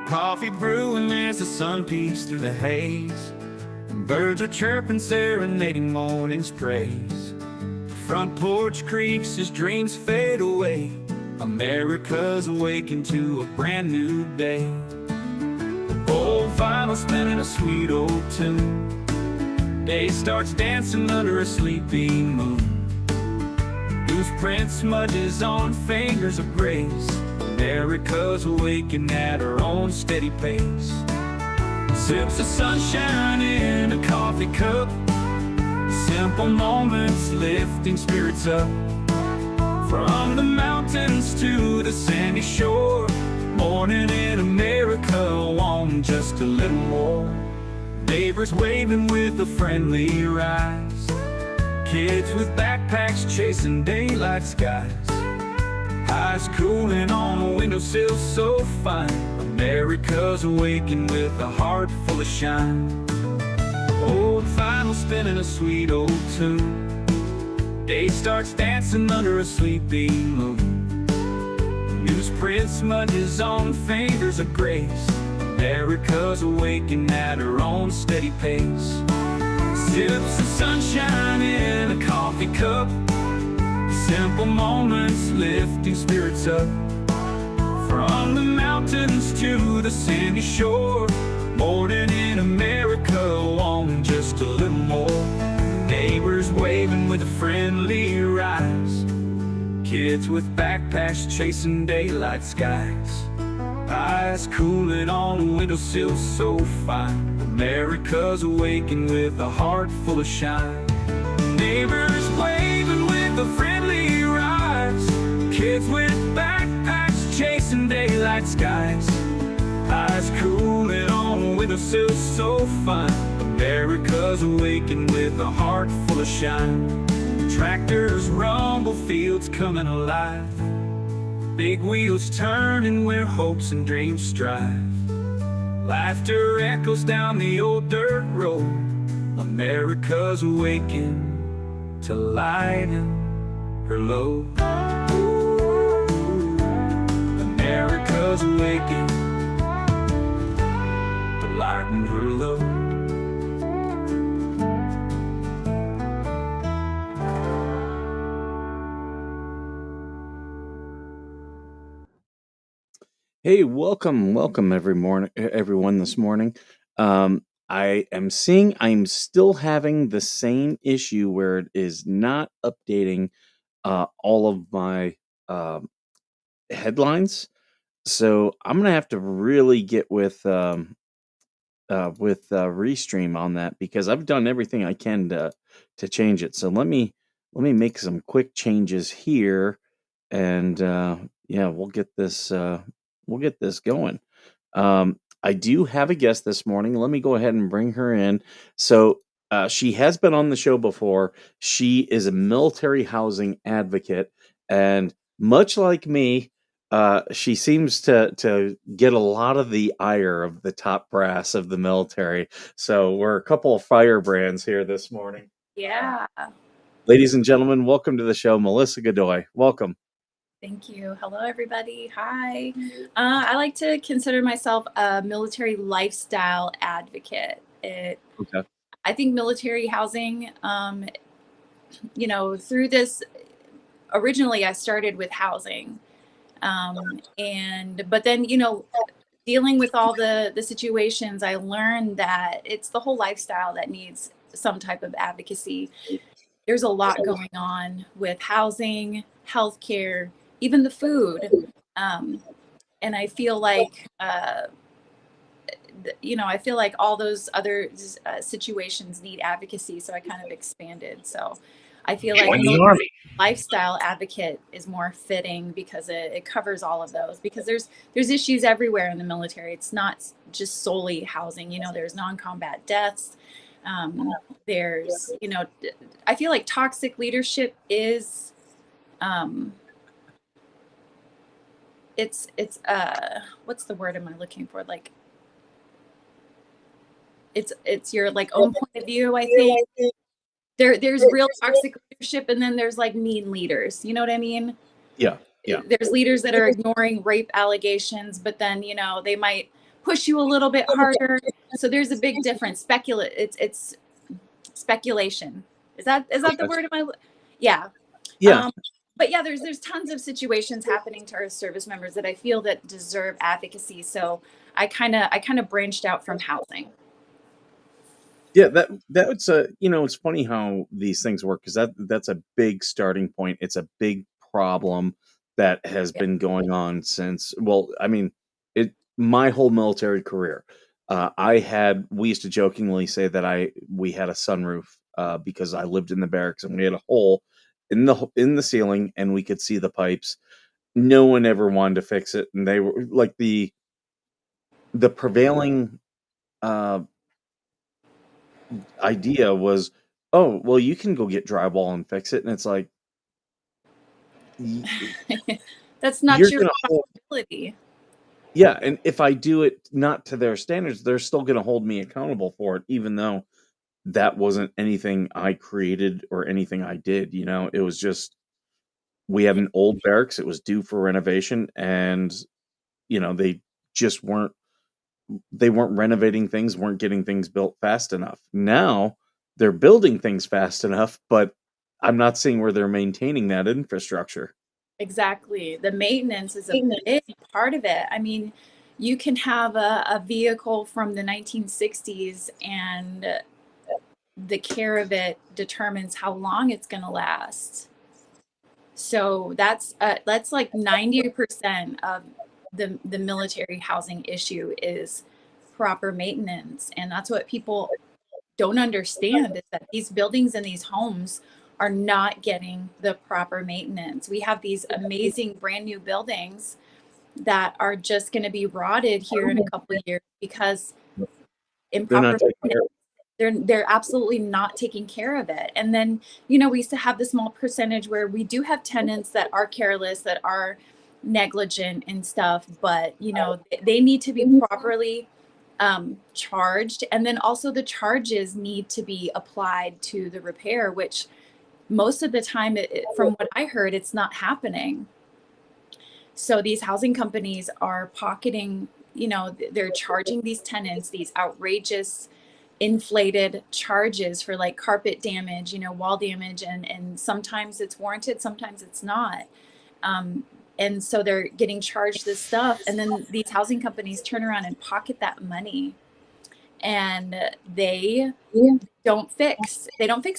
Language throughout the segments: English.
Coffee brewing as the sun peeks through the haze. Birds are chirping, serenading morning's praise. Front porch creaks as dreams fade away. America's awakened to a brand new day. Old vinyl spinning a sweet old tune. Day starts dancing under a sleepy moon. Loose print smudges on fingers of grace. America's awakened at her own steady pace. Sips of sunshine in a coffee cup. Simple moments lifting spirits up. From the mountains to the sandy shore. Morning in America, want just a little more. Neighbors waving with a friendly rise. Kids with backpacks chasing daylight skies. Eyes cooling on a windowsill so fine. America's awakened with a heart full of shine. Old vinyl spinning a sweet old tune. Day starts dancing under a sleepy moon. Newsprint smudges on fingers of grace. America's awakened at her own steady pace. Sips of sunshine in a coffee cup. Simple moments lifting spirits up. From the mountains to the sandy shore. Morning in America, wanting just a little more. Neighbors waving with a friendly rise. Kids with backpacks chasing daylight skies. Eyes cooling on a windowsill so fine. America's awakened with a heart full of shine. Neighbors waving with a friendly rise. Kids with backpacks chasing daylight skies. Eyes cooling on a windowsill so fine. America's awakened with a heart full of shine. Tractors rumble, fields coming alive. Big wheels turning where hopes and dreams strive. Laughter echoes down the old dirt road. America's awakened to lighten her load. America's awakened to lighten her load. Hey, welcome everyone this morning. I am seeing I'm still having the same issue where it is not updating all of my headlines. So I'm gonna have to really get with Restream on that because I've done everything I can to change it. So let me make some quick changes here, and yeah, we'll get this going. I do have a guest this morning. Let me go ahead and bring her in. So she has been on the show before. She is a military housing advocate, and much like me, she seems to get a lot of the ire of the top brass of the military. So we're a couple of firebrands here this morning. Yeah. Ladies and gentlemen, welcome to the show, Melissa Godoy. Welcome. Thank you. Hello, everybody. Hi. I like to consider myself a military lifestyle advocate. Okay. I think military housing, through this, originally I started with housing. But then, dealing with all the situations, I learned that it's the whole lifestyle that needs some type of advocacy. There's a lot going on with housing, healthcare, even the food. And I feel like, I feel like all those other situations need advocacy. So I kind of expanded. So I feel like lifestyle advocate is more fitting because it covers all of those, because there's issues everywhere in the military. It's not just solely housing. There's non-combat deaths. There's, I feel like toxic leadership is, it's what's the word am I looking for? Like, it's your like own point of view. I think there's real toxic leadership, and then there's like mean leaders. You know what I mean? Yeah. There's leaders that are ignoring rape allegations, but then, they might push you a little bit harder. So there's a big difference. It's speculation. Is that the word? Yeah. Yeah. But yeah, there's tons of situations happening to our service members that I feel that deserve advocacy. So I kind of branched out from housing. Yeah, that's a it's funny how these things work because that's a big starting point. It's a big problem that has Yeah. been going on since I mean, it my whole military career. We used to jokingly say that we had a sunroof because I lived in the barracks and we had a hole in the ceiling and we could see the pipes. No one ever wanted to fix it, and they were like the prevailing uh idea was, "Oh, well, you can go get drywall and fix it," and it's like, y That's not you're your gonna hold responsibility. yeah, and if I do it not to their standards, they're still gonna hold me accountable for it, even though that wasn't anything I created or anything I did, you know? It was just we had Yeah, an old barracks, it was due for renovation, and, they just weren't renovating things, weren't getting things built fast enough. Now, they're building things fast enough, but I'm not seeing where they're maintaining that infrastructure. exactly. The maintenance is a big part of it. I mean, you can have a vehicle from the 1960s and the care of it determines how long it's going to last. So that's like 90% of the military housing issue is proper maintenance. And that's what people don't understand is that these buildings and these homes are not getting the proper maintenance. We have these amazing brand new buildings that are just going to be rotted here in a couple of years because They're not improper taking care maintenance. of They're absolutely not taking care of it. And then, we used to have the small percentage where we do have tenants that are careless, that are negligent and stuff, but they need to be properly charged. And then also the charges need to be applied to the repair, which most of the time, from what I heard, it's not happening. So these housing companies are pocketing, they're charging these tenants these outrageous inflated charges for like carpet damage, wall damage, and sometimes it's warranted, sometimes it's not. Um, and so they're getting charged this stuff, and then these housing companies turn around and pocket that money, and they don't fix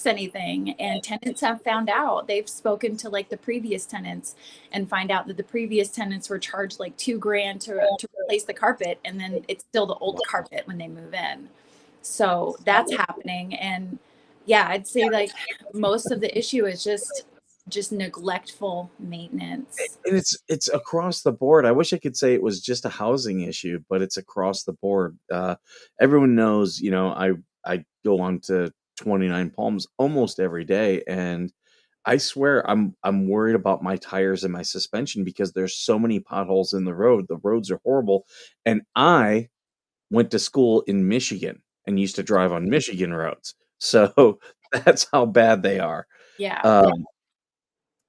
anything. And tenants have found out, they've spoken to like the previous tenants and find out that the previous tenants were charged like $2,000 to replace the carpet, and then it's still the old carpet when they move in. So that's happening. And yeah, I'd say like most of the issue is just neglectful maintenance. and it's across the board. I wish I could say it was just a housing issue, but it's across the board. Everyone knows, I go on to 29 Palms almost every day, and I swear I'm worried about my tires and my suspension because there's so many potholes in the road. The roads are horrible, and I went to school in Michigan and used to drive on Michigan roads. So that's how bad they are. Yeah. Um,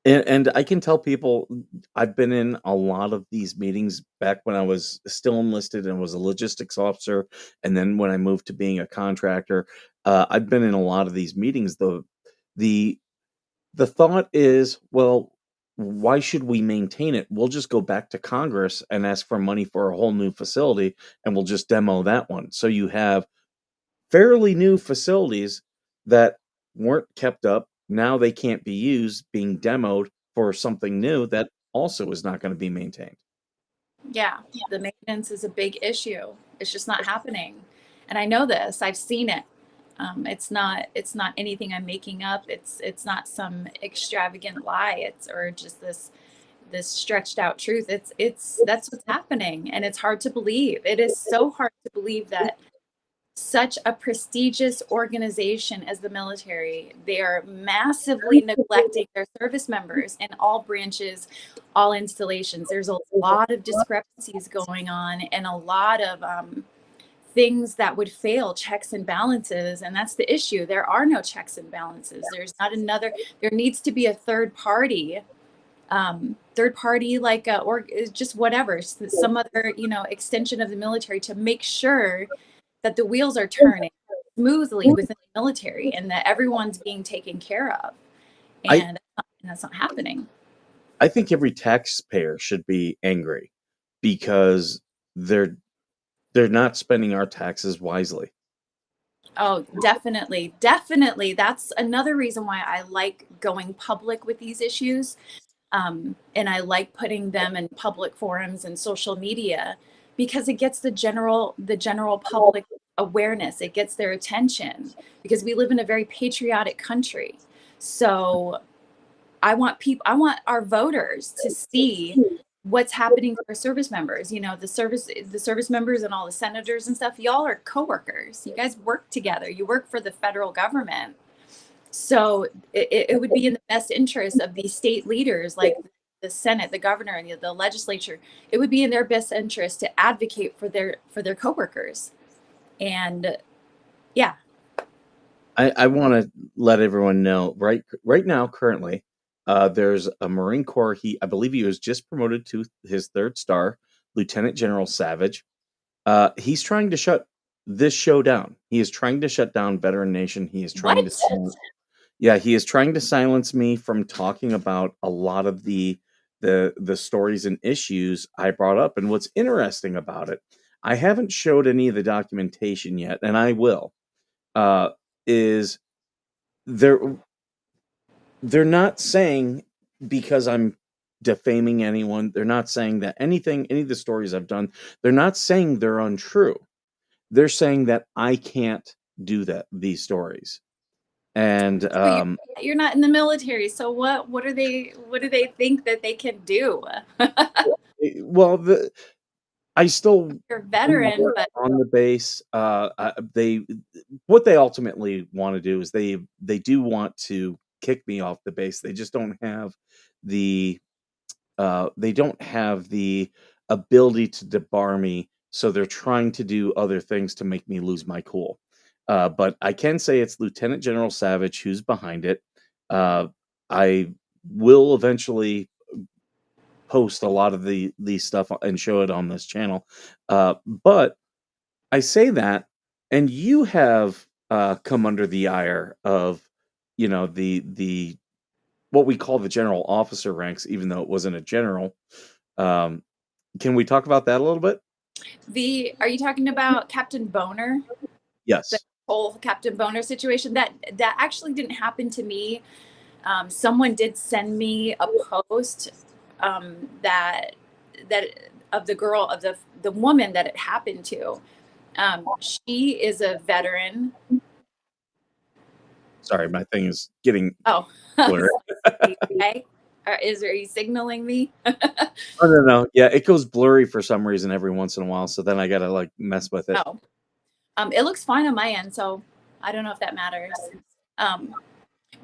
and I can tell people I've been in a lot of these meetings back when I was still enlisted and was a logistics officer, and then when I moved to being a contractor, I've been in a lot of these meetings. The the thought is, well, why should we maintain it? We'll just go back to Congress and ask for money for a whole new facility, and we'll just demo that one. So you have fairly new facilities that weren't kept up. Now they can't be used, being demoed for something new that also is not going to be maintained. Yeah, the maintenance is a big issue. It's just not happening. And I know this. I've seen it. It's not anything I'm making up. It's not some extravagant lie. It's or just this stretched out truth. It's that's what's happening, and it's hard to believe. It is so hard to believe that such a prestigious organization as the military, they are massively neglecting their service members in all branches, all installations. There's a lot of discrepancies going on and a lot of things that would fail checks and balances. And that's the issue. There are no checks and balances. There's not another, there needs to be a third party third party, like or just whatever, some other, you know, extension of the military to make sure that the wheels are turning smoothly within the military and that everyone's being taken care of. I And that's not happening. I think every taxpayer should be angry because they're not spending our taxes wisely. Oh, definitely. Definitely. That's another reason why I like going public with these issues. And I like putting them in public forums and social media because it gets the general public awareness. It gets their attention because we live in a very patriotic country. So I want our voters to see what's happening to our service members. You know, the service members and all the senators and stuff. Y'all are coworkers. You guys work together. You work for the federal government. So it would be in the best interest of these state leaders, like the Senate, the governor, and the legislature. It would be in their best interest to advocate for their coworkers. And yeah, I want to let everyone know right now, currently, there's a Marine Corps. I believe he was just promoted to his 3rd star, Lieutenant General Savage. He's trying to shut this show down. He is trying to shut down Veteran Nation. He is trying what? he is trying to silence me from talking about a lot of the stories and issues I brought up. And what's interesting about it, I haven't showed any of the documentation yet, and I will. Is they're not saying because I'm defaming anyone. They're not saying that any of the stories I've done, they're not saying they're untrue. They're saying that I can't do these stories. And So you're not in the military. So what do they think that they can do? well, I still You're a veteran, but on the base. What they ultimately want to do is they do want to kick me off the base. They just don't have the ability to debar me, so they're trying to do other things to make me lose my cool. But I can say it's Lieutenant General Savage who's behind it. I will eventually post a lot of the stuff and show it on this channel. But I say that, and you have come under the ire of, the what we call the general officer ranks, even though it wasn't a general. Can we talk about that a little bit? are you talking about Captain Boner? Yes. The whole Captain Boner situation that actually didn't happen to me. Someone did send me a post that of the girl of the woman that it happened to. She is a veteran. Sorry, my thing is getting Oh, blurry. okay. Are you signaling me? Oh, no. Yeah, it goes blurry for some reason every once in a while, so then I gotta like mess with it. Oh, it looks fine on my end, so I don't know if that matters.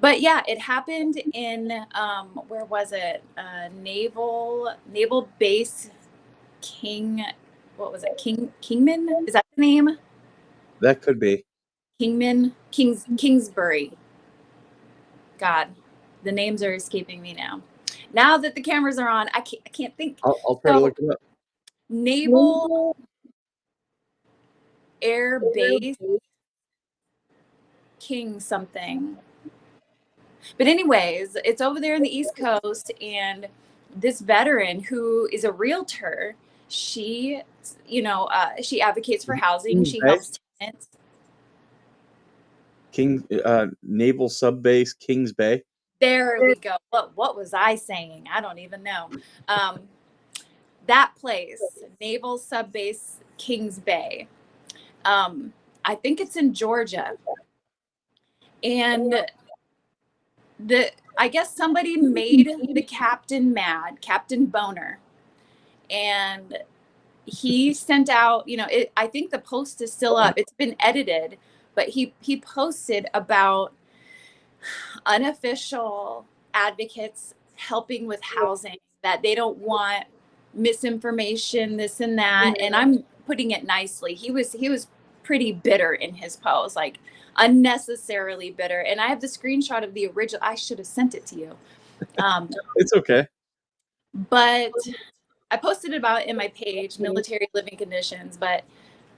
But yeah, it happened in where was it? Naval Base King. What was it? Kingman? Is that the name? That could be. Kingsbury. God, the names are escaping me now. Now that the cameras are on, I can't think. I'll try to look it up. Naval Air Base King something. But anyways, it's over there in the East Coast, and this veteran who is a realtor, she, she advocates for housing. She helps tenants. Naval Sub Base, Kings Bay. There we go. What was I saying? I don't even know. That place, Naval Sub Base Kings Bay. I think it's in Georgia. And I guess somebody made the captain mad, Captain Boner. And he sent out, I think the post is still up. It's been edited, but he posted about unofficial advocates helping with housing, that they don't want misinformation, this and that. And I'm putting it nicely. He was pretty bitter in his post, like unnecessarily bitter. And I have the screenshot of the original. I should have sent it to you. It's okay. But I posted about it in my page, military living conditions, but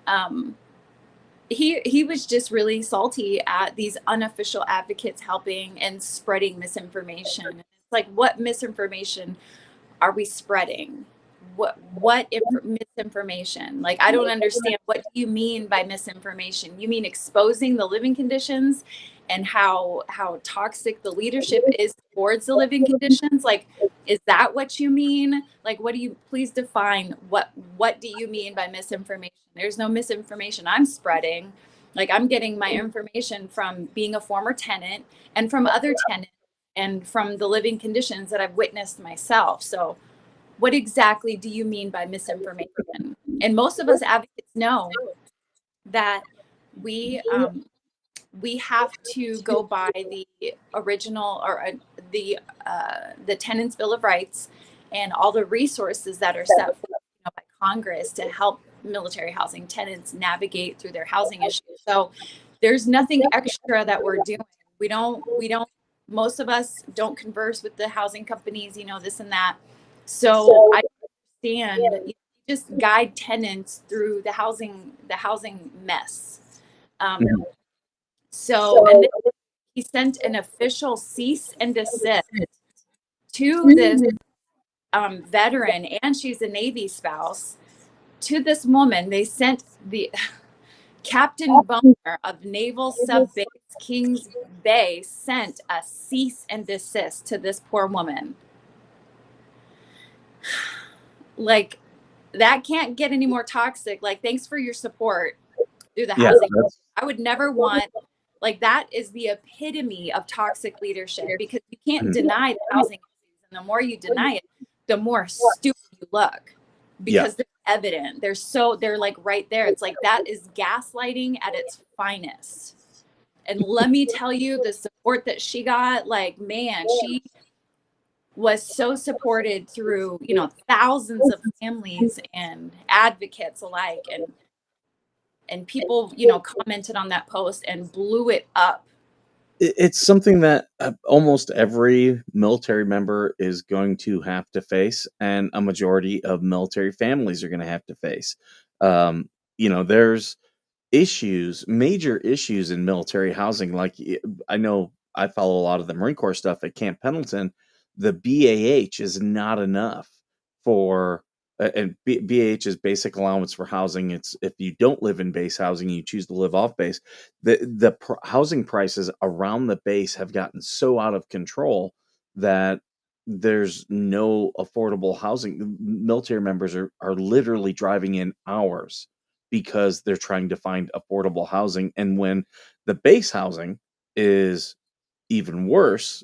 um, he was just really salty at these unofficial advocates helping and spreading misinformation. It's like, what misinformation are we spreading? What misinformation? Like, I don't understand. What do you mean by misinformation? You mean exposing the living conditions and how toxic the leadership is towards the living conditions? Like, is that what you mean? Like, what do you, please define what do you mean by misinformation? There's no misinformation I'm spreading. Like, I'm getting my information from being a former tenant and from other tenants and from the living conditions that I've witnessed myself. So, what exactly do you mean by misinformation? And most of us advocates know that we we have to go by the original or the Tenants Bill of Rights and all the resources that are set forth, by Congress to help military housing tenants navigate through their housing issues. So there's nothing extra that we're doing. We don't most of us don't converse with the housing companies, this and that. So I understand, just guide tenants through the housing mess. Um, Mhm. and then he sent an official cease and desist to this veteran, and she's a Navy spouse. To this woman, they sent the Captain Boner of Naval Sub Base Kings Bay sent a cease and desist to this poor woman. Like, that can't get any more toxic. Like, thanks for your support through the Yeah, housing. that's I would never want, like, that is the epitome of toxic leadership, because you can't mhm. deny the housing issues. And the more you deny it, the more stupid you look, Yeah. because they're evident. They're like right there. It's like, that is gaslighting at its finest. And let me tell you, the support that she got, like, man, she was so supported through, thousands of families and advocates alike. And people, commented on that post and blew it up. It's something that almost every military member is going to have to face, and a majority of military families are going to have to face. There's major issues in military housing. Like, I know I follow a lot of the Marine Corps stuff at Camp Pendleton. The BAH is not enough for, and BAH is basic allowance for housing. It's if you don't live in base housing, you choose to live off base. The housing prices around the base have gotten so out of control that there's no affordable housing. Military members are literally driving in hours because they're trying to find affordable housing. And when the base housing is even worse,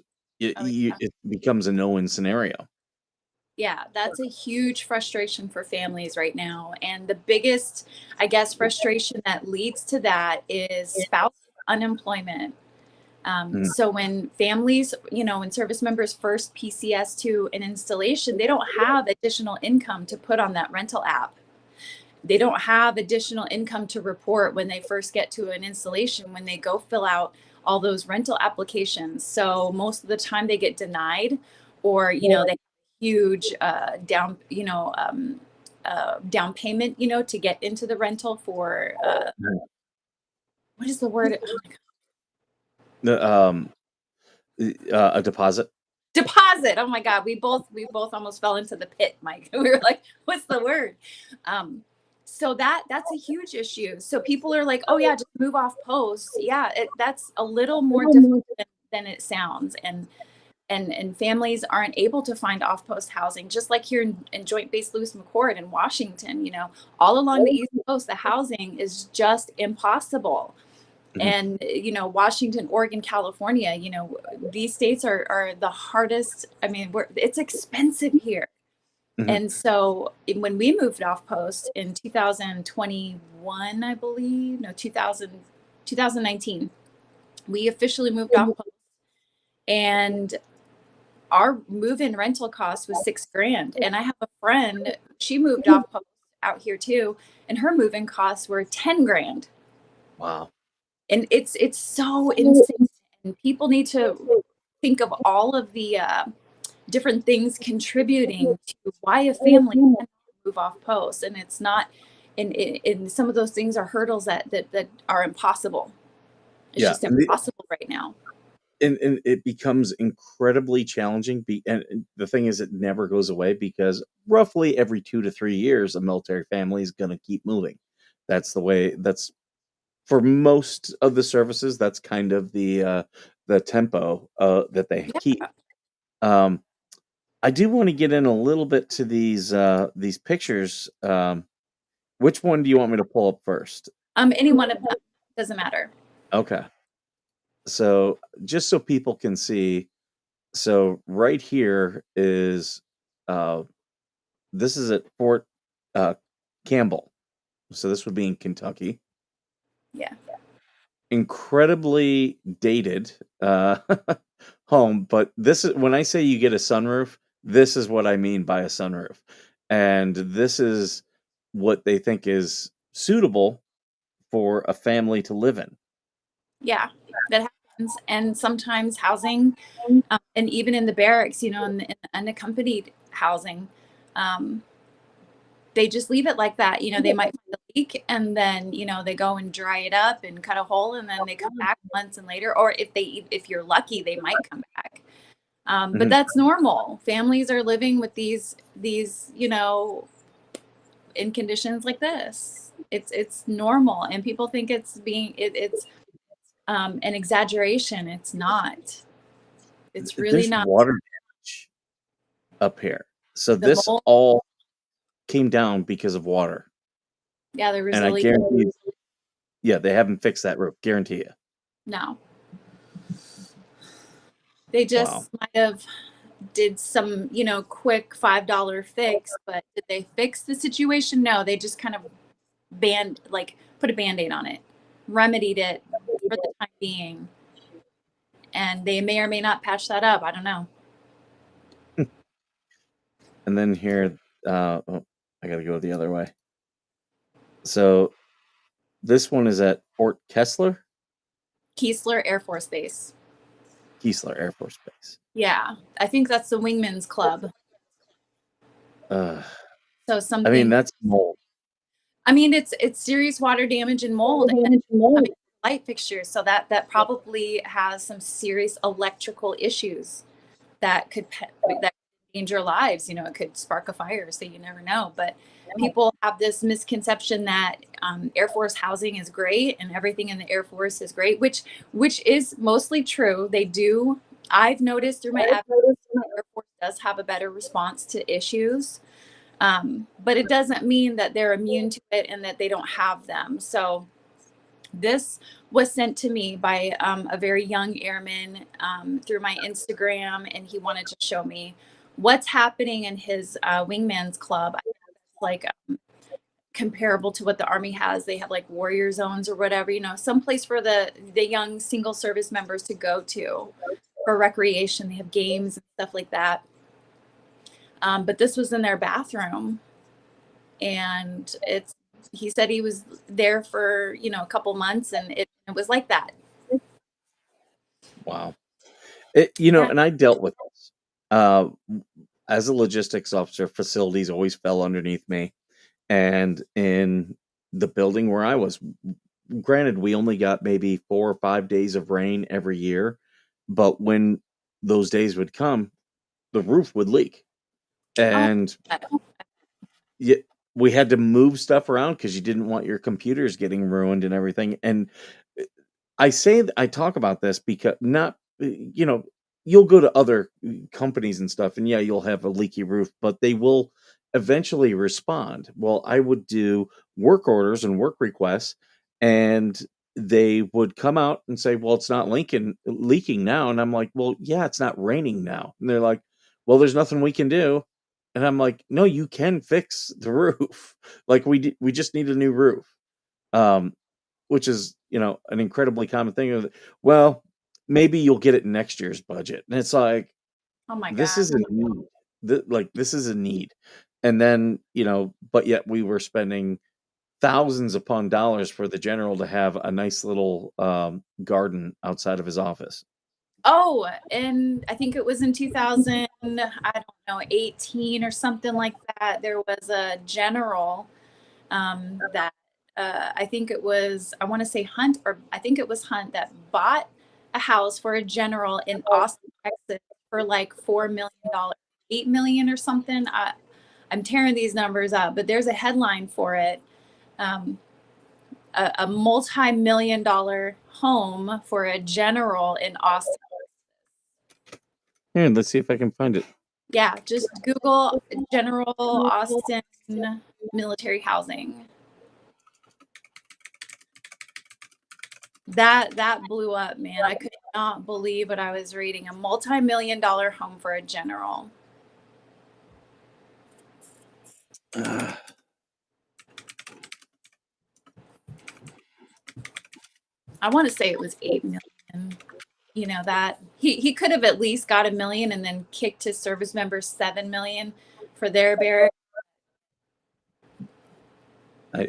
Oh, yeah. it becomes a no-win scenario. Yeah, that's a huge frustration for families right now. And the biggest, I guess, frustration that leads to that is spouse unemployment. Mhm. So when families, when service members first PCS to an installation, they don't have additional income to put on that rental app. They don't have additional income to report when they first get to an installation, when they go fill out all those rental applications. So most of the time they get denied, or, they have huge down payment, to get into the rental for, what is the word? Oh my God. The, a deposit. Deposit. Oh my God. We both almost fell into the pit, Mike. We were like, what's the word? Um, so that's a huge issue. So people are like, oh yeah, just move off post. Yeah, that's a little more difficult than it sounds. And families aren't able to find off post housing, just like here in Joint Base Lewis McChord in Washington. All along the East Coast, the housing is just impossible. Mhm, And Washington, Oregon, California, these states are the hardest. I mean, it's expensive here. mhm. And so when we moved off post in 2021, I believe, no, 2019, we officially moved off post, and our move-in rental cost was $6,000. And I have a friend, she moved off post out here too, and her move-in costs were $10,000. Wow. And it's so insane. And people need to think of all of the different things contributing to why a family can move off post. And it's not, and some of those things are hurdles that are impossible. It's Yeah, just impossible right now. and it becomes incredibly challenging. And the thing is, it never goes away because roughly every 2 to 3 years, a military family is going to keep moving. That's the way. That's for most of the services. That's kind of the tempo that they keep. Yeah. Um, I do want to get in a little bit to these pictures. Which one do you want me to pull up first? Any one of them, doesn't matter. Okay. So just so people can see, so right here is this is at Fort uh, Campbell. So this would be in Kentucky. Yeah. Incredibly dated home, but this is when I say you get a sunroof, this is what I mean by a sunroof. And this is what they think is suitable for a family to live in. Yeah, that happens. And sometimes housing, and even in the barracks, in the unaccompanied housing, um, they just leave it like that. They might find a leak and then, they go and dry it up and cut a hole and then they come back months and later, or if you're lucky, they might come back. But Mhm. that's normal. Families are living with these, in conditions like this. It's normal. And people think it's an exaggeration. It's not. It's really There's not. water damage up here. So The this mold, all came down because of water. yeah, the And I resilience. guarantee you, yeah, they haven't fixed that roof. Guarantee you. No, they Wow. just might have did some, quick $5 fix, but did they fix the situation? No, they just kind of put a band-aid on it, remedied it for the time being. And they may or may not patch that up. I don't know. And then here, oh, I got to go the other way. So this one is at Fort Kessler, Keesler Air Force Base. Keesler Air Force Base. Yeah, I think that's the Wingman's Club. Uh, So I mean, something. that's mold. I mean, it's serious water damage and mold, and I mean, light fixtures. So that probably has some serious electrical issues that that endanger lives. It could spark a fire, so you never know. But people have this misconception that Air Force housing is great and everything in the Air Force is great, which is mostly true. They do. I've noticed through my advocacy, Air Force does have a better response to issues. But it doesn't mean that they're immune to it and that they don't have them. So this was sent to me by a very young airman through my Instagram, and he wanted to show me what's happening in his wingman's club. Like comparable to what the Army has. They have like warrior zones or whatever, someplace for the young single service members to go to for recreation. They have games and stuff like that. But this was in their bathroom, and he said he was there for a couple months, and it was like that. Wow. Yeah. And I dealt with this. Uh, as a logistics officer, facilities always fell underneath me. And in the building where I was, granted, we only got maybe 4 or 5 days of rain every year. But when those days would come, the roof would leak. Oh, And yeah, we had to move stuff around because you didn't want your computers getting ruined and everything. And I talk about this because not, you'll go to other companies and stuff, and yeah, you'll have a leaky roof, but they will eventually respond. Well, I would do work orders and work requests, and they would come out and say, "Well, it's not leaking now," and I'm like, "Well, yeah, it's not raining now," and they're like, "Well, there's nothing we can do." And I'm like, "No, you can fix the roof. Like we just need a new roof." Um, which is, an incredibly common thing of, well, maybe you'll get it in next year's budget. And it's like, oh my this God. is a need. This is a need. And then, but yet we were spending thousands upon dollars for the general to have a nice little garden outside of his office. Oh, and I think it was in 2000, I don't know, 18 or something like that. There was a general that I think it was, I want to say Hunt, or I think it was Hunt that bought a house for a general in Austin, Texas for like $4 million, 8 million or something. I'm tearing these numbers up, but there's a headline for it. Um, a multi-million-dollar home for a general in Austin. Here, let's see if I can find it. Yeah, just Google General Austin military housing. That blew up, man. I could not believe what I was reading. A multi-million-dollar home for a general. I want to say it was 8 million. You know, that he could have at least got $1 million and then kicked his service members $7 million for their barrack.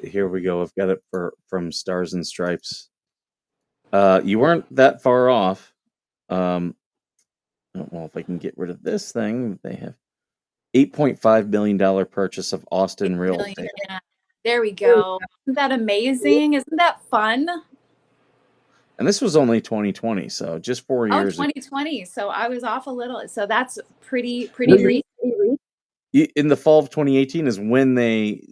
Here we go. I've got it from Stars and Stripes. You weren't that far off. Well, if I can get rid of this thing, they have $8.5 million purchase of Austin real estate. Yeah. There we go. Isn't that amazing? Isn't that fun? And this was only 2020, so just 4 Oh, years. 2020. So I was off a little. So that's pretty recent. In the fall of 2018 is when they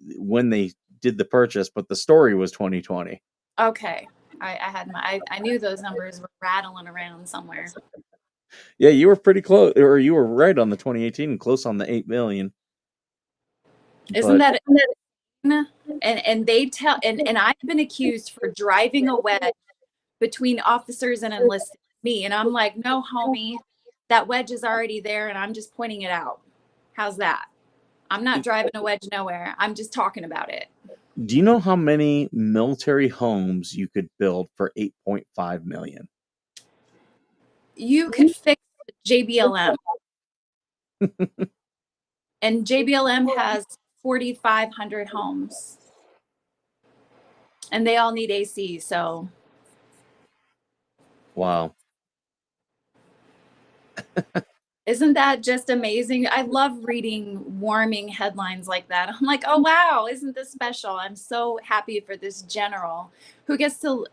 did the purchase, but the story was 2020. Okay. I knew those numbers were rattling around somewhere. Yeah, you were pretty close, or you were right on the 2018 and close on the 8 million. Isn't that and they tell and I've been accused for driving a wedge between officers and enlisted me, and I'm like, no, homie, that wedge is already there, and I'm just pointing it out. How's that? I'm not driving a wedge nowhere. I'm just talking about it. Do you know how many military homes you could build for 8.5 million? You could fix JBLM. And JBLM has 4,500 homes. And they all need AC, so. Wow. Isn't that just amazing? I love reading warming headlines like that. I'm like, oh, wow, isn't this special? I'm so happy for this general who gets to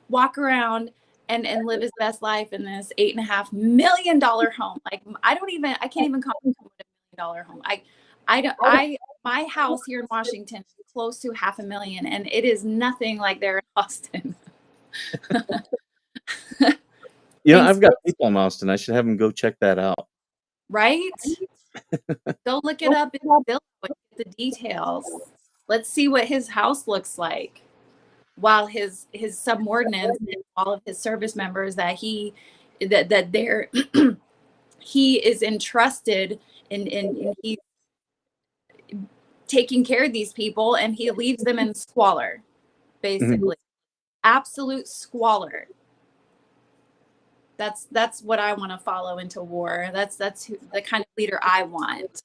walk around and live his best life in this $8.5 million home. Like, I can't even comprehend what $1 million home. My house here in Washington is close to $500,000, and it is nothing like there in Austin. I've got people in Austin. I should have them go check that out. Right? Go look it up and get the details. Let's see what his house looks like. While his subordinates and all of his service members that he is entrusted in he's taking care of these people, and he leaves them in squalor, basically. Absolute squalor. That's what I want to follow into war. That's the kind of leader I want.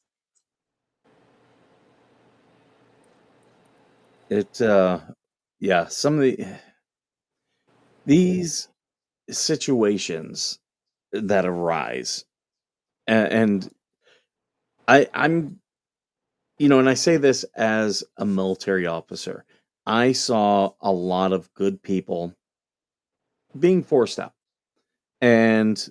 Some of these situations that arise, and I'm and I say this as a military officer, I saw a lot of good people being forced out, and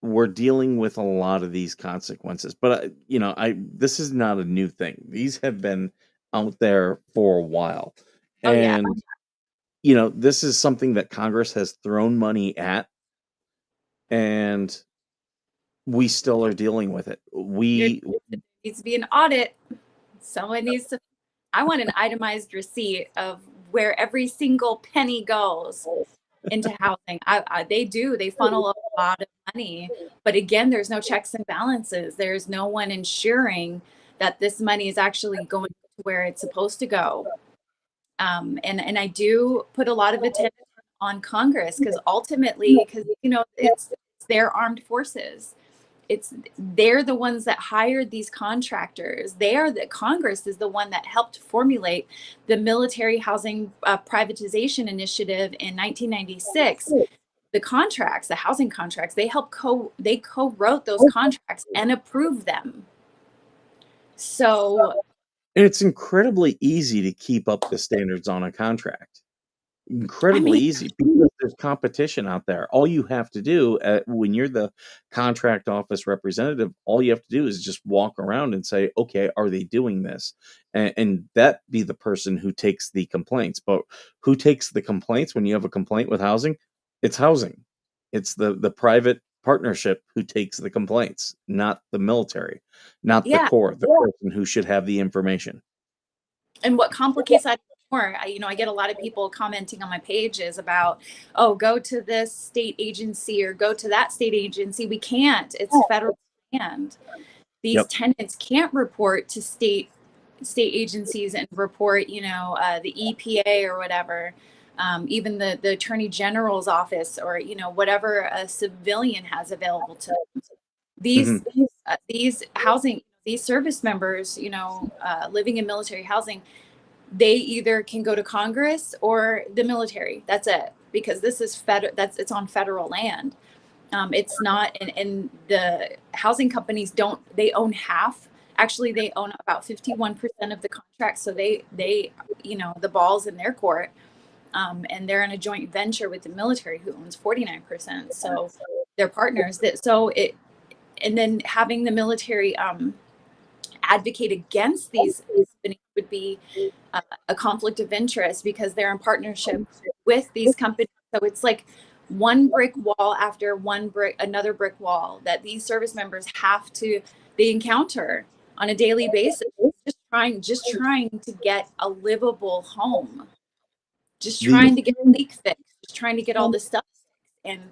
we're dealing with a lot of these consequences. But this is not a new thing. These have been out there for a while. Oh, yeah. And this is something that Congress has thrown money at, and we still are dealing with it. There needs to be an audit. Someone needs to. I want an itemized receipt of where every single penny goes into housing. They funnel a lot of money, but again, there's no checks and balances. There's no one ensuring that this money is actually going to where it's supposed to go. And I do put a lot of attention on Congress, because ultimately, it's their armed forces. They're the ones that hired these contractors. Congress is the one that helped formulate the military housing privatization initiative in 1996. the contracts, the housing contracts, they co-wrote those contracts and approved them. So And it's incredibly easy to keep up the standards on a contract. I Incredibly mean, easy because there's competition out there. All you have to do, when you're the contract office representative, all you have to do is just walk around and say, "Okay, are they doing this?" And that be the person who takes the complaints. But who takes the complaints when you have a complaint with housing? It's housing. It's the private partnership who takes the complaints, not the military, not the yeah. Corps, the person who should have the information. And what complicates that more, I get a lot of people commenting on my pages about, oh, go to this state agency or go to that state agency. We can't. It's federal land. These Yep. tenants can't report to state agencies and report, the EPA or whatever, even the Attorney General's office, or whatever a civilian has available to them. Mhm. These housing, these service members, living in military housing, they either can go to Congress or the military. That's it, because this is it's on federal land. It's not, and the housing companies they own half. Actually, they own about 51% of the contract. So the ball's in their court. And they're in a joint venture with the military, who owns 49%. So they're partners. And then having the military advocate against these companies would be a conflict of interest, because they're in partnership with these companies. So it's like one brick wall after another brick wall that these service members they encounter on a daily basis, just trying to get a livable home, just The trying to get a leak fixed, just trying to get all this stuff fixed. And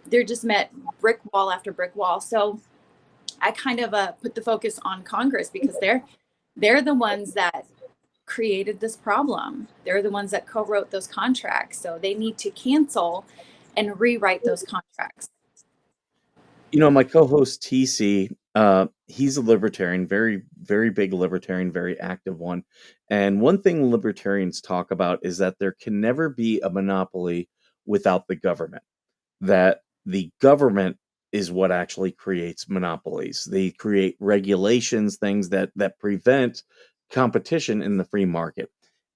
they're just met brick wall after brick wall. So I kind of put the focus on Congress, because they're the ones that created this problem. They're the ones that co-wrote those contracts. So they need to cancel and rewrite those contracts. My co-host TC, he's a libertarian, very, very big libertarian, very active one. And one thing libertarians talk about is that there can never be a monopoly without the government. That the government is what actually creates monopolies. They create regulations, things that prevent competition in the free market.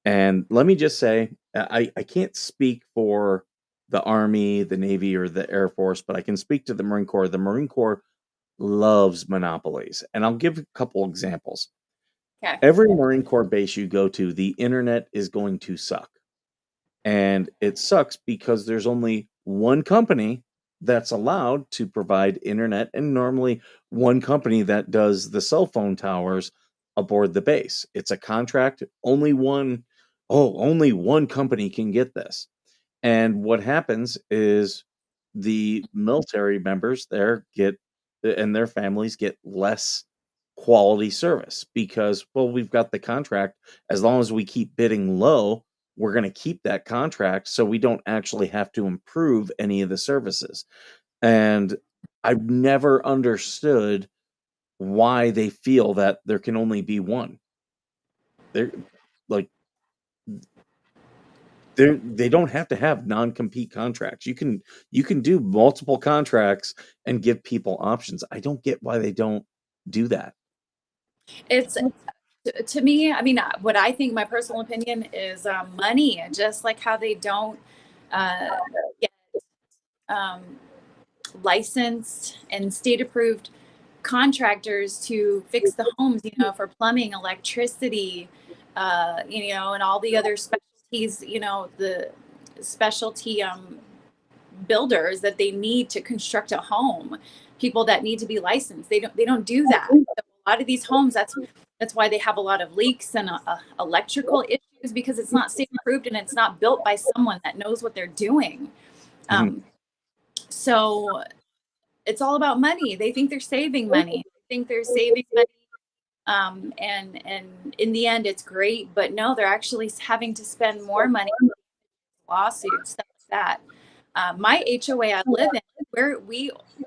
And let me just say, I can't speak for the Army, the Navy, or the Air Force, but I can speak to the Marine Corps. The Marine Corps loves monopolies. And I'll give a couple examples. Okay. Every Marine Corps base you go to, the internet is going to suck. And it sucks because there's only one company that's allowed to provide internet, and normally one company that does the cell phone towers aboard the base. It's a contract. Only one company can get this. And what happens is the military members there and their families get less quality service because, well, we've got the contract. As long as we keep bidding low, we're going to keep that contract so we don't actually have to improve any of the services. And I've never understood why they feel that there can only be one. They're like they don't have to have non-compete contracts. You can do multiple contracts and give people options. I don't get why they don't do that. It's, to me, I mean, what I think, my personal opinion is money, just like how they don't uh, get um, licensed and state approved contractors to fix the homes, for plumbing, electricity, and all the other specialties, the specialty builders that they need to construct a home, people that need to be licensed. They don't do that. So a lot of these homes, that's why they have a lot of leaks and electrical issues, because it's not state approved and it's not built by someone that knows what they're doing. Mhm. So it's all about money. They think they're saving money. They think they're saving money. And in the end, it's great, but no, they're actually having to spend more money on lawsuits, stuff like that. My HOA I live in,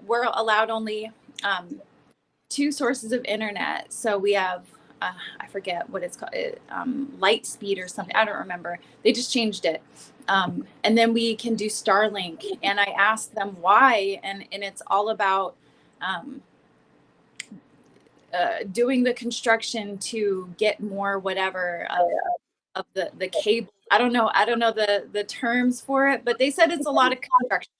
we're allowed only 2 sources of internet. So we have I forget what it's called, light speed or something. I don't remember. They just changed it. And then we can do Starlink. And I asked them why, and it's all about um, doing the construction to get more whatever of the cable. I don't know the terms for it, but they said it's a lot of construction.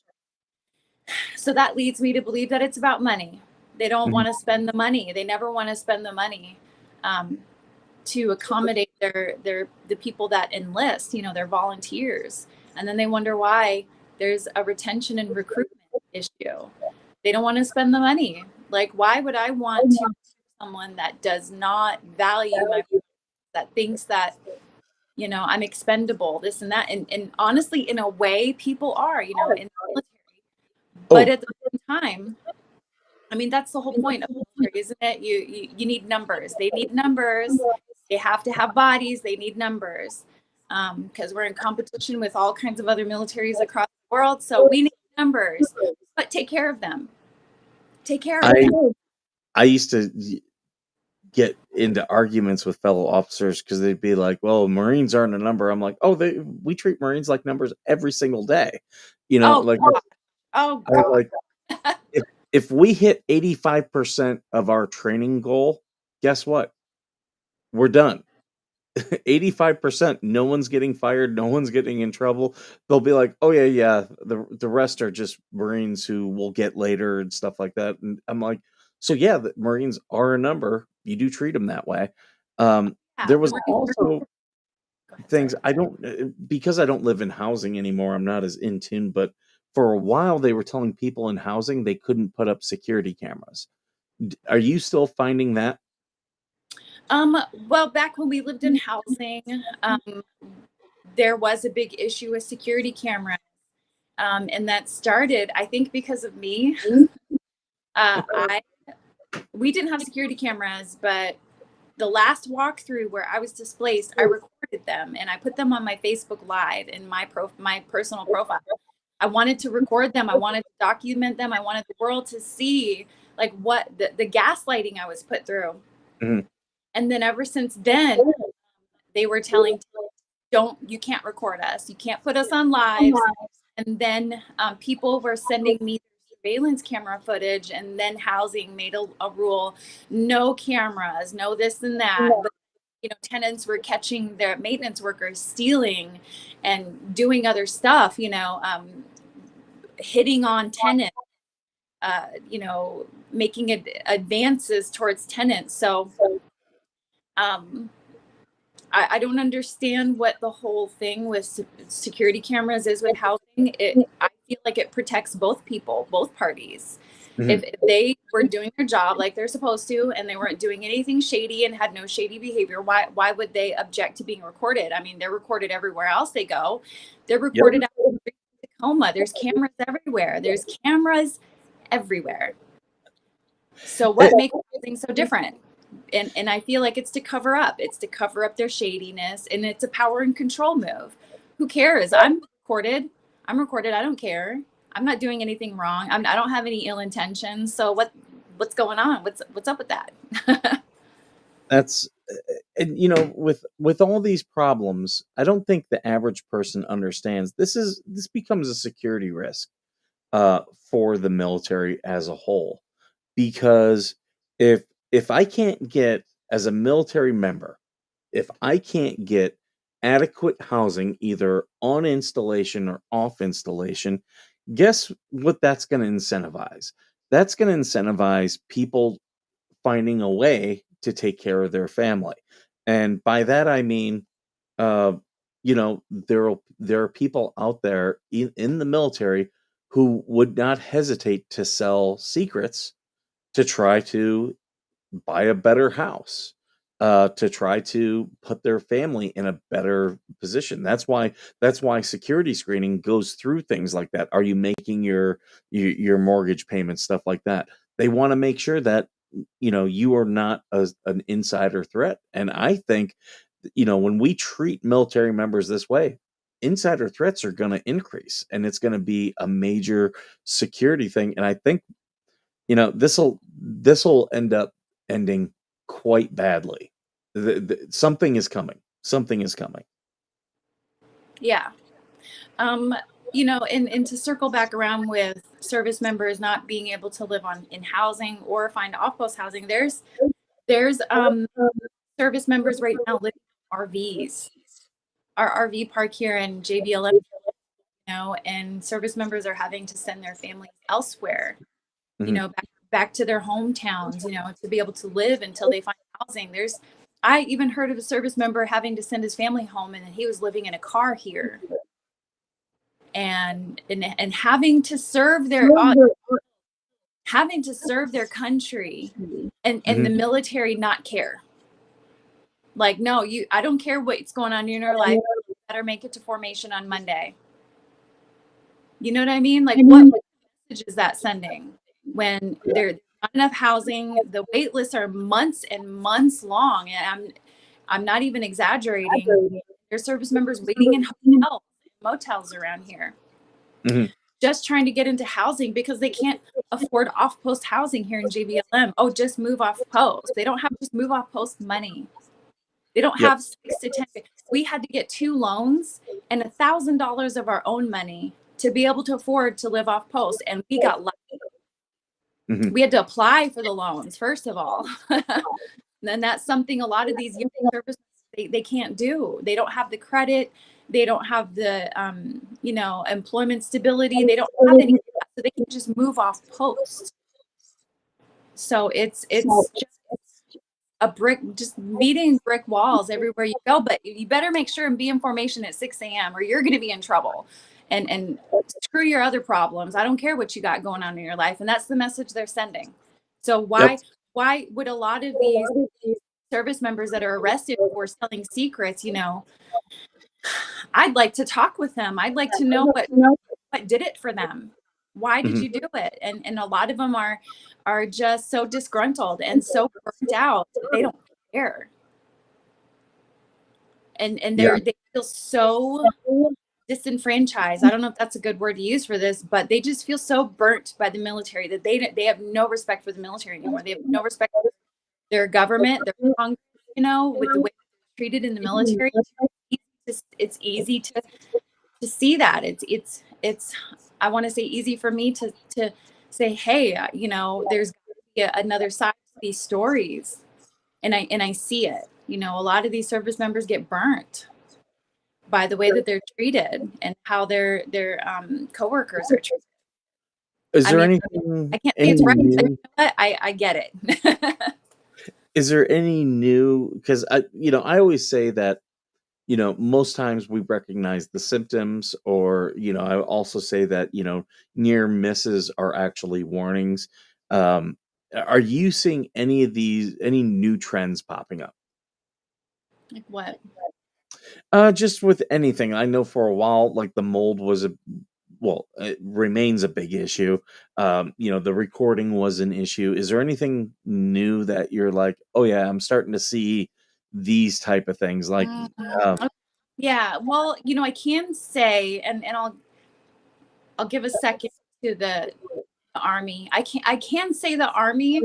So that leads me to believe that it's about money. They don't Mhm. want to spend the money. They never want to spend the money um, to accommodate the people that enlist, their volunteers. And then they wonder why there's a retention and recruitment issue. They don't want to spend the money. Like, why would I want to someone that does not value my, that thinks that, I'm expendable, this and that. And honestly, in a way, people are, in the military. But Oh, at the same time, I mean, that's the whole point of military, isn't it? You need numbers. They need numbers. They have to have bodies. They need numbers because we're in competition with all kinds of other militaries across the world. So we need numbers, but take care of them. Take care of I them. I used to get into arguments with fellow officers because they'd be like, "Well, Marines aren't a number." I'm like, "Oh, we treat Marines like numbers every single day." Oh, Like God. Oh, I was God. like, if we hit 85% of our training goal, guess what? We're done. 85%, no one's getting fired, no one's getting in trouble. They'll be like, "Oh yeah, the rest are just Marines who we'll get later and stuff like that." And I'm like, "So yeah, the Marines are a number. You do treat them that way." Yeah, There the was Marines. also Go ahead. things Sorry. I don't because I don't live in housing anymore. I'm not as in tune, but for a while they were telling people in housing they couldn't put up security cameras. Are you still finding that? Well, back when we lived in housing, there was a big issue with security cameras. And that started, I think, because of me. I We didn't have security cameras, but the last walkthrough where I was displaced, I recorded them and I put them on my Facebook Live in my personal profile. I wanted to record them. I wanted to document them. I wanted the world to see like what the gaslighting I was put through. Mhm. And then ever since then, they were telling, you can't record us. You can't put us on lives. And then people were sending me surveillance camera footage, and then housing made a rule: no cameras, no this and that. But tenants were catching their maintenance workers stealing and doing other stuff, hitting on tenants, making advances towards tenants. So um, I don't understand what the whole thing with security cameras is with housing. I feel like it protects both people, both parties. Mhm. If they were doing their job like they're supposed to, and they weren't doing anything shady and had no shady behavior, why would they object to being recorded? I mean, they're recorded everywhere else they go. They're Yep. recorded out in Tacoma. There's cameras everywhere. There's cameras everywhere. So what makes housing so different? And I feel like it's to cover up. It's to cover up their shadiness, and it's a power and control move. Who cares? I'm recorded. I'm recorded. I don't care. I'm not doing anything wrong. I don't have any ill intentions. So what's going on? What's up with that? That's and with all these problems, I don't think the average person understands this becomes a security risk for the military as a whole. Because if I can't get as a military member, if I can't get adequate housing either on installation or off installation, guess what that's going to incentivize? That's going to incentivize people finding a way to take care of their family. And by that I mean, uh, there are people out there in the military who would not hesitate to sell secrets to try to buy a better house, to try to put their family in a better position. That's why security screening goes through things like that. Are you making your mortgage payments, stuff like that? They want to make sure that you are not an insider threat. And I think when we treat military members this way, insider threats are going to increase, and it's going to be a major security thing. And I think this will end up ending quite badly. Something is coming. Something is coming. Yeah. You know, and to circle back around with service members not being able to live in housing or find off-post housing, there's service members right now living in RVs. Our RV park here in JBLM, you know, and service members are having to send their families elsewhere, you Mhm. know, back to their hometowns, you know, to be able to live until they find housing. I even heard of a service member having to send his family home, and then he was living in a car here, and having to serve their country, and the Mhm. military not care. Like, no, I don't care what's going on in your life. You better make it to formation on Monday. You know what I mean? Like, what message is that sending when there's not enough housing? The wait lists are months and months long, and I'm not even exaggerating. There's service members waiting in hotels, motels around here, Mhm. just trying to get into housing because they can't afford off-post housing here in JBLM. Oh, just move off post. They don't have just move off post money. They don't Yep. have 6 to 10. We had to get 2 loans and $1,000 of our own money to be able to afford to live off post. And we got lucky. Mhm. We had to apply for the loans, first of all. And that's something a lot of these young services, they can't do. They don't have the credit. They don't have the, you know, employment stability. They don't have any, so they can just move off post. So it's just just meeting brick walls everywhere you go. But you better make sure and be in formation at 6 a.m. or you're going to be in trouble. And screw your other problems. I don't care what you got going on in your life. And that's the message they're sending. So Yep. why would a lot of these service members that are arrested for selling secrets, you know, I'd like to talk with them. I'd like to know what did it for them. Why did Mhm. you do it? And a lot of them are just so disgruntled and so burnt out that they don't care. And Yeah. they feel so disenfranchised. I don't know if that's a good word to use for this, but they just feel so burnt by the military that they have no respect for the military anymore. They have no respect for their government, their Congress, you know, with the way they're treated in the military. It's easy to see that. It's I want to say easy for me to say, hey, you know, there's another side to these stories, and I see it. You know, a lot of these service members get burnt by the way that they're treated and how their coworkers are treated. Is I there mean, anything, I can't say any it's right, but you new? know what? I get it. Is there any new? Because I always say that, most times we recognize the symptoms, or, I also say that, near misses are actually warnings. Um, are you seeing any new trends popping up? Like what? Just with anything. I know for a while, like the mold was it remains a big issue. The recording was an issue. Is there anything new that you're like, oh yeah, I'm starting to see these type of things? Like, Mm, uh, okay. Yeah. Well, you know, I can say, and I'll give a second to the Army. I can say the Army,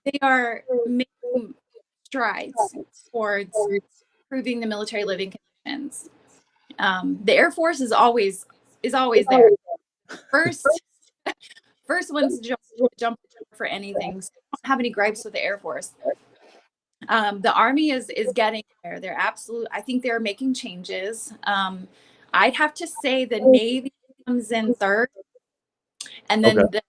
they are making strides towards improving the military living conditions. The Air Force is always there. First first ones to jump for anything. So I don't have any gripes with the Air Force. The Army is getting there. I think they're making changes. I'd have to say the Navy comes in third, and okay. then the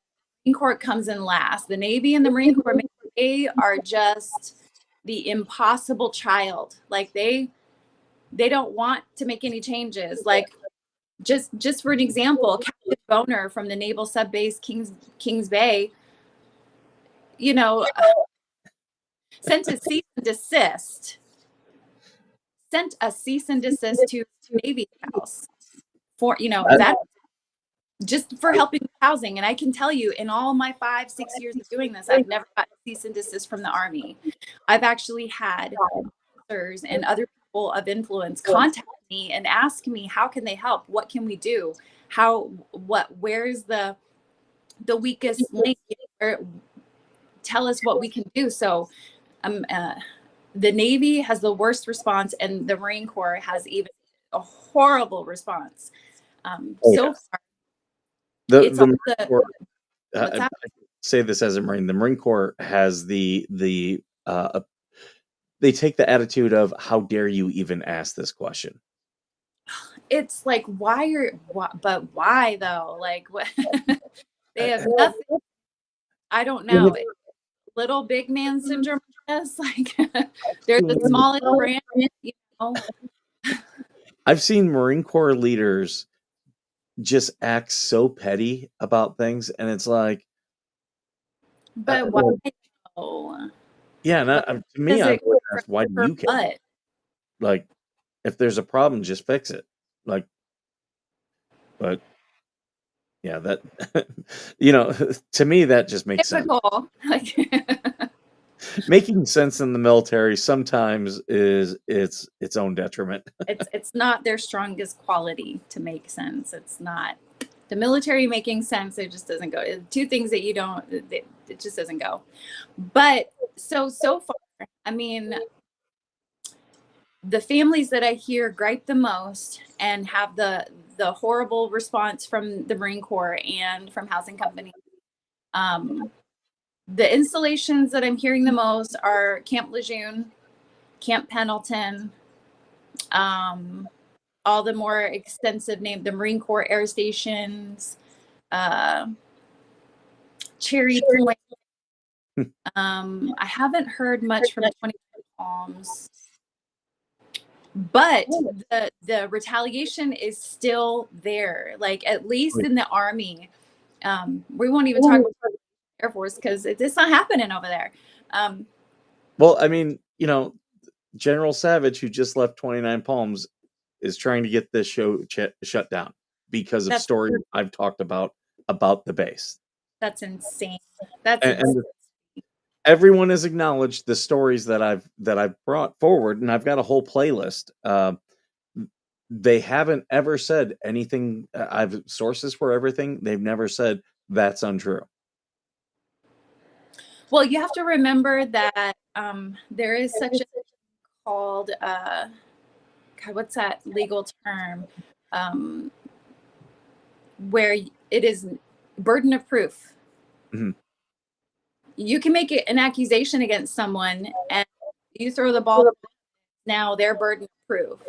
Marine Corps comes in last. The Navy and the Marine Corps, they are just the impossible child. Like they don't want to make any changes. Like just for an example, Captain Boner from the Naval Sub Base Kings Bay, you know, sent a cease and desist, to Navy House for, That- that just for helping with housing. And I can tell you, in all my 5-6 years of doing this, I've never gotten a cease and desist from the Army. I've actually had officers and other people of influence contact me and ask me, how can they help? What can we do? Where's the weakest link? Or tell us what we can do. So um, uh, the Navy has the worst response, and the Marine Corps has even a horrible response. So far, it's The all Marine the Corps, what's that? I say this as a Marine. The Marine Corps has they take the attitude of how dare you even ask this question. It's like, but why though? Like, what? They have I nothing. I don't mean, know. It's little big man syndrome. Yes, like they're the smallest brand, you know. I've seen Marine Corps leaders just act so petty about things, and it's like, But why? well, Though? yeah. And What to me, does I it would ask, why do for you care? what? Like, if there's a problem, just fix it. Like, but yeah, that to me, that just makes sense. Typical. Like, Making sense in the military sometimes is its own detriment. it's not their strongest quality to make sense. It's not the military making sense. It just doesn't go. Two things that you don't. It just doesn't go. But so far, I mean, the families that I hear gripe the most and have the horrible response from the Marine Corps and from housing companies. The installations that I'm hearing the most are Camp Lejeune, Camp Pendleton, all the more extensive name, the Marine Corps air stations, uh, Cherry Point. I haven't heard much from 20 Palms, but the retaliation is still there. Like at least in the Army, we won't even talk about the Air Force because it's not happening over there. Well, I mean, General Savage, who just left 29 Palms, is trying to get this show shut down because of That's stories I've talked about the base. that's insane. That's And, insane. and everyone has acknowledged the stories that I've brought forward, and I've got a whole playlist. They haven't ever said anything. I've sources for everything. They've never said that's untrue. Well, you have to remember that there is such a thing called God, what's that legal term? Where it is burden of proof. Mhm. You can make an accusation against someone and you throw the ball, now their burden of proof.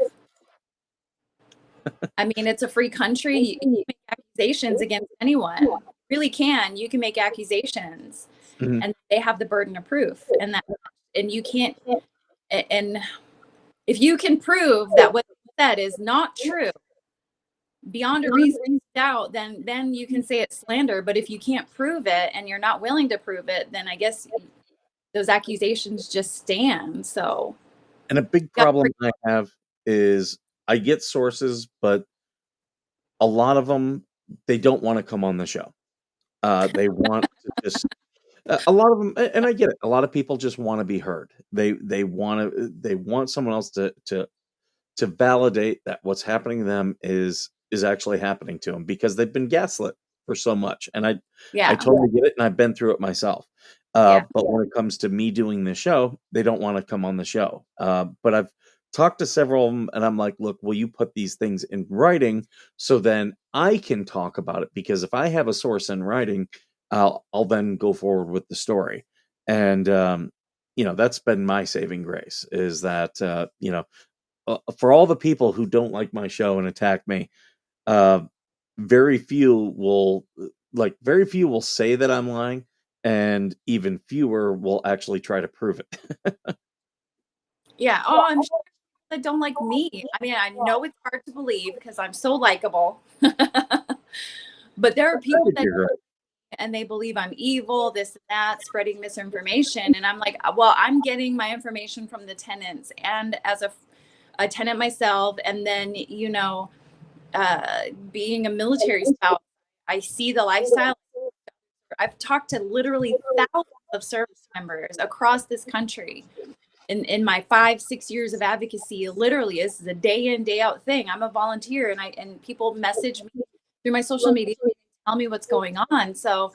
I mean, it's a free country. You can make accusations against anyone. You really can. You can make accusations, Mhm. and they have the burden of proof, and you can't. And if you can prove that what you said is not true beyond a reasonable doubt, then you can say it's slander. But if you can't prove it and you're not willing to prove it, then I guess those accusations just stand. So, And a big problem I have is I get sources, but a lot of them, they don't want to come on the show. They want to just a lot of them, and I get it. A lot of people just want to be heard. They want someone else to validate that what's happening to them is actually happening to them because they've been gaslit for so much. And I yeah, totally get it, and I've been through it myself. yeah, But when it comes to me doing the show, they don't want to come on the show. But I've talked to several of them, and I'm like, look, will you put these things in writing so then I can talk about it? Because if I have a source in writing, I'll then go forward with the story. And that's been my saving grace is that for all the people who don't like my show and attack me, uh, very few will say that I'm lying, and even fewer will actually try to prove it. yeah. Oh, I'm sure that don't like me. I mean, I know it's hard to believe because I'm so likable, but there are people that You're right. and they believe I'm evil, this and that, spreading misinformation. And I'm like, well, I'm getting my information from the tenants and as a tenant myself. And then, being a military spouse, I see the lifestyle. I've talked to literally thousands of service members across this country. In my 5-6 years of advocacy, literally, this is a day in, day out thing. I'm a volunteer, and people message me through my social media, tell me what's going on. So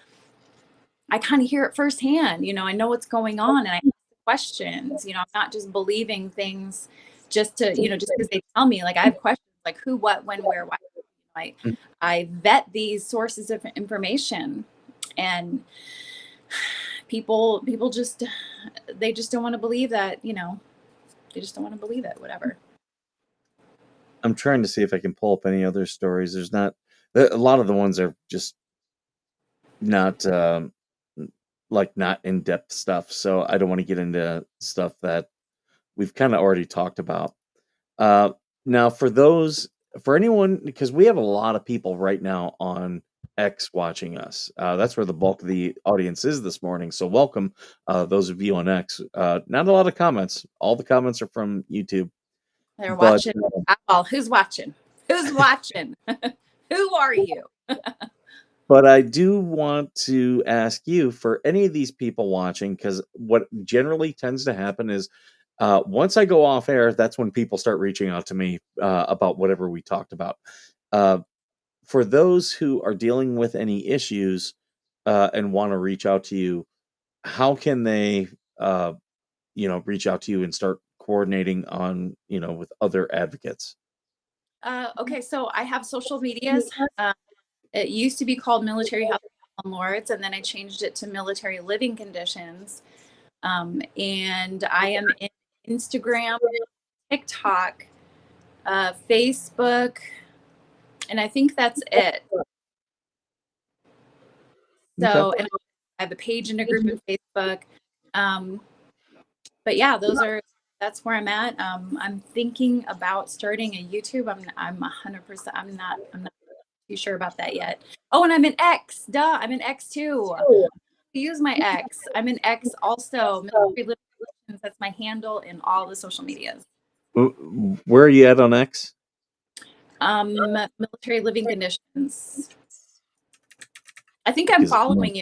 I kind of hear it firsthand. I know what's going on, and I ask questions. I'm not just believing things just to, just because they tell me. Like, I have questions like who, what, when, where, why. I, Mm. I vet these sources of information, and people just, they just don't want to believe that, they just don't want to believe it, whatever. I'm trying to see if I can pull up any other stories. There's not a lot of the ones are just not like not in-depth stuff, so I don't want to get into stuff that we've kind of already talked about. Uh, Now, for anyone, because we have a lot of people right now on X watching us. That's where the bulk of the audience is this morning. So, welcome, those of you on X. Not a lot of comments. All the comments are from YouTube. They're But watching. Who's watching? Who's watching? Who are you? but I do want to ask you for any of these people watching, because what generally tends to happen is once I go off air, that's when people start reaching out to me about whatever we talked about. Uh, for those who are dealing with any issues and want to reach out to you, how can they, uh, reach out to you and start coordinating on, with other advocates? Okay, so I have social medias. It used to be called Military Health Landlords, and then I changed it to Military Living Conditions. And I am in Instagram, TikTok, Facebook, and I think that's it. Okay. So, and I have a page and a group in Facebook. Um, but yeah, that's where I'm at. I'm thinking about starting a YouTube. I'm 100%. I'm not too sure about that yet. Oh, and I'm an X. Duh, I'm an X too. Use my X. I'm an X also. Military Living Conditions, that's my handle in all the social medias. Where are you at on X? Military Living Conditions. I think I'm Because following you.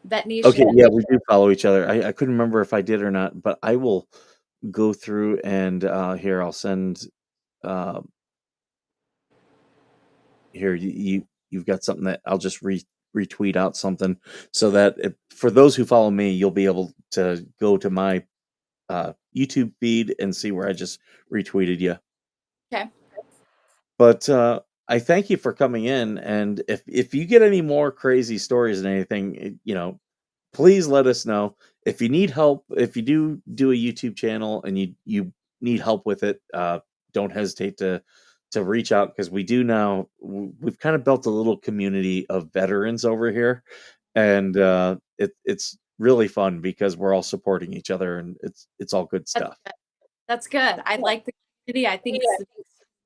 That okay, nation. yeah, we do follow each other. I couldn't remember if I did or not, but I will go through and here I'll send uh, here you've got something that I'll just retweet out something so that for those who follow me, you'll be able to go to my YouTube feed and see where I just retweeted you. Okay. But I thank you for coming in, and if you get any more crazy stories and anything, please let us know. If you need help, if you do a YouTube channel and you need help with it, don't hesitate to reach out, because we do now. We've kind of built a little community of veterans over here, and it's really fun because we're all supporting each other, and it's all good That's stuff. good. That's good. I like the community. I think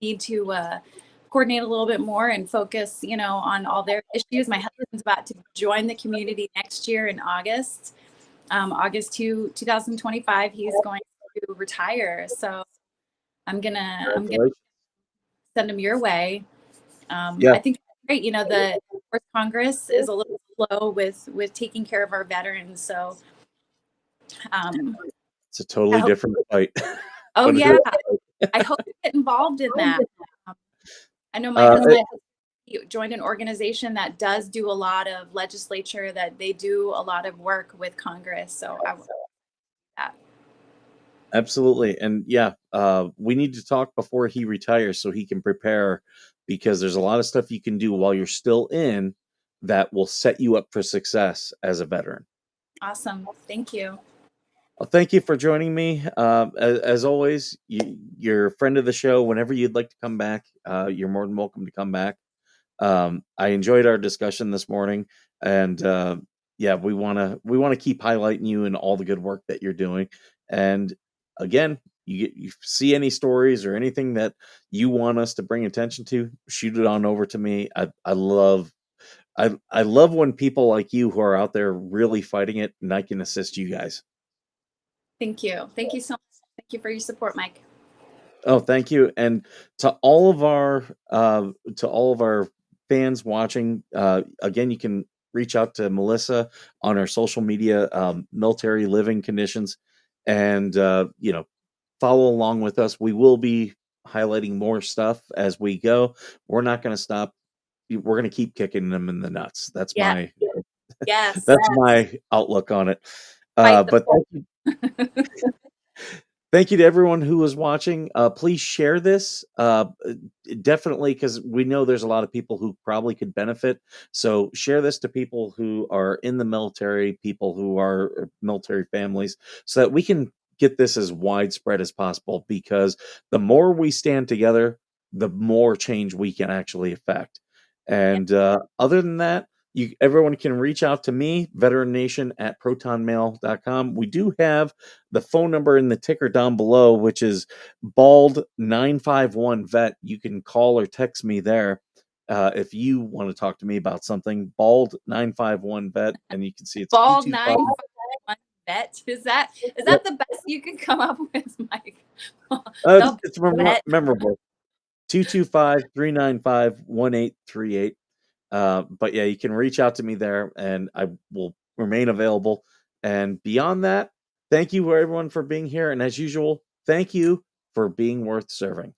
we need to coordinate a little bit more and focus, on all their issues. My husband's about to join the community next year in August. August 2025. He's going to retire. So I'm gonna Congratulations. send him your way. Yeah, I think it's great. The Fourth Congress is a little slow with taking care of our veterans. So um, it's a I totally hope. different fight. Oh But yeah, I hope to get involved in that. Um, I know my uh, husband joined an organization that does do a lot of legislature. That they do a lot of work with Congress. So I will do that. Absolutely. And yeah, we need to talk before he retires so he can prepare, because there's a lot of stuff you can do while you're still in that will set you up for success as a veteran. Awesome. Thank you. Well, thank you for joining me. As always, you're a friend of the show. Whenever you'd like to come back, you're more than welcome to come back. I enjoyed our discussion this morning, and yeah, we want to keep highlighting you and all the good work that you're doing. And again, you see any stories or anything that you want us to bring attention to, shoot it on over to me. I love when people like you who are out there really fighting it, and I can assist you guys. Thank you. Thank you so much. Thank you for your support, Mike. Oh, thank you. And to all of our fans watching, again, you can reach out to Melissa on our social media, Military Living Conditions, and follow along with us. We will be highlighting more stuff as we go. We're not going to stop. We're going to keep kicking them in the nuts. That's Yeah. my Yes. that's my outlook on it. Fight the But thank you to everyone who was watching. Please share this, definitely, because we know there's a lot of people who probably could benefit. So share this to people who are in the military, people who are military families, so that we can get this as widespread as possible. Because the more we stand together, the more change we can actually affect. And other than that, everyone can reach out to me, Veteran Nation at protonmail.com. We do have the phone number in the ticker down below, which is bald 951 vet. You can call or text me there if you want to talk to me about something. Bald 951 vet, and you can see it's bald 225. 951 vet. Is that Yep. the best you can come up with, Mike? The It's vet. memorable. 225-395-1838. But yeah, you can reach out to me there, and I will remain available. And beyond that, thank you everyone for being here. And as usual, thank you for being worth serving.